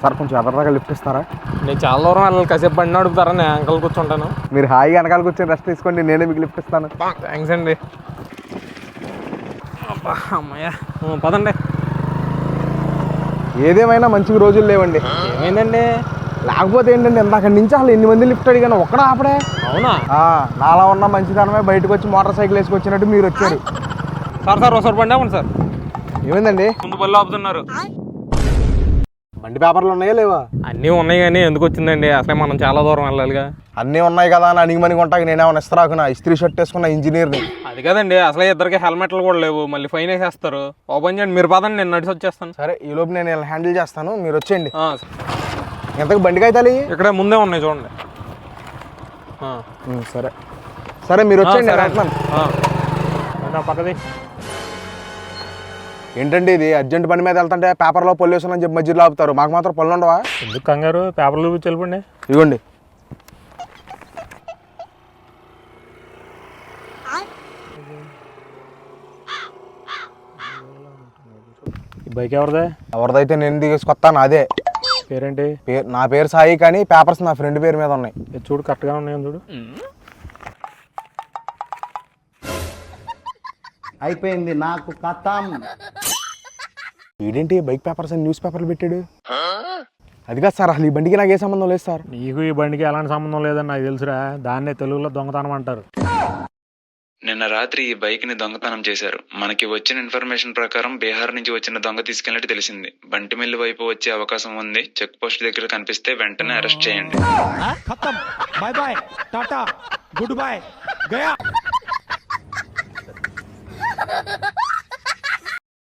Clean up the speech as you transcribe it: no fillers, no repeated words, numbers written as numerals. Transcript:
Sir కొంచెం ఎదరదాకా lift ఇస్తారా? నేను చాలా దూరం వెళ్ళాలి, కాసేపు బండి నడుపుతారా? నేను అంకల్ కూర్చుంటాను. మీరు హాయిగా వెనకాల కూర్చొని రెస్ట్ తీసుకోండి, నేనే మీకు లిఫ్ట్ ఇస్తాను. థ్యాంక్స్ అండి. అమ్మయ్య, పదండి. ఏదేమైనా మంచి రోజులు లేవండి. ఏమైందండి? లేకపోతే ఏంటంటే ఇందాక నుంచి అసలు ఎన్ని మంది లిఫ్ట్ అడిగాను, ఒక్కడా ఆపడే. అవునా? నాలా ఉన్న మంచిదనమే బయటకు వచ్చి మోటార్ సైకిల్ వేసుకొచ్చినట్టు మీరు వచ్చారు. సార్ ఒకసారి బండి ఆపండి సార్. ఏమైందండి? ముందు బళ్ళు ఆపుతున్నారు. బండి పేపర్లు ఉన్నాయా లేవా? అన్నీ ఉన్నాయి కానీ ఎందుకు వచ్చిందండి? అసలే మనం చాలా దూరం వెళ్ళాలిగా. అన్నీ ఉన్నాయి కదా అని అణిగి మణిగి ఉంటాయి. నేనేమన్నా ఇస్తరాకున్నా ఇస్త్రీ షర్ట్ వేసుకున్న ఇంజనీర్ని. అది కదండి, అసలే ఇద్దరికి హెల్మెట్లు కూడా లేవు, మళ్ళీ ఫైన్ వేసేస్తారు. ఓపెన్ చేయండి, మీరు పదండి, నేను నడిచి వచ్చేస్తాను. సరే, ఈ లోపు నేను హ్యాండిల్ చేస్తాను, మీరు వచ్చేయండి. ఎంతకు బండికి అయితే ఇక్కడ ముందే ఉన్నాయి చూడండి. సరే సరే, మీరు వచ్చేయండి. పక్కది ఏంటండి ఇది? అర్జెంట్ పని మీద వెళ్తుంటే పేపర్లో పొల్యూషన్ అని చెప్పి మధ్యలో ఆపుతారు, మాకు మాత్రం పనులు ఉండవా? ఎందుకు కంగారు? పేపర్లు చూపించి వెళ్ళిపోండి. ఇవ్వండి. ఈ బైక్ ఎవరిదే? ఎవరిదైతే నేను తీసుకొస్తాను, అదే. పేరేంటి? నా పేరు సాయి, కానీ పేపర్స్ నా ఫ్రెండ్ పేరు మీద ఉన్నాయి. చూడు, కరెక్ట్గా ఉన్నాయని చూడు. అయిపోయింది నాకు కథం. ఏంటి బైక్ పేపర్స్ అని న్యూస్ పేపర్లు పెట్టాడు? అది కాదు సార్, అసలు ఈ బండికి నాకు ఏ సంబంధం లేదు సార్. నీకు ఈ బండికి ఎలాంటి సంబంధం లేదని నాకు తెలుసురా. దాన్నే తెలుగులో దొంగతనం అంటారు. నిన్న రాత్రి ఈ బైక్ ని దొంగతనం చేశారు. మనకి వచ్చిన ఇన్ఫర్మేషన్ ప్రకారం బీహార్ నుంచి వచ్చిన దొంగ తీసుకెళ్ళినట్టు తెలిసింది. బంటిమిల్లి వైపు వచ్చే అవకాశం ఉంది. చెక్ పోస్ట్ దగ్గర కనిపిస్తే వెంటనే అరెస్ట్ చేయండి. खत्म, bye bye, tata, good bye, गया.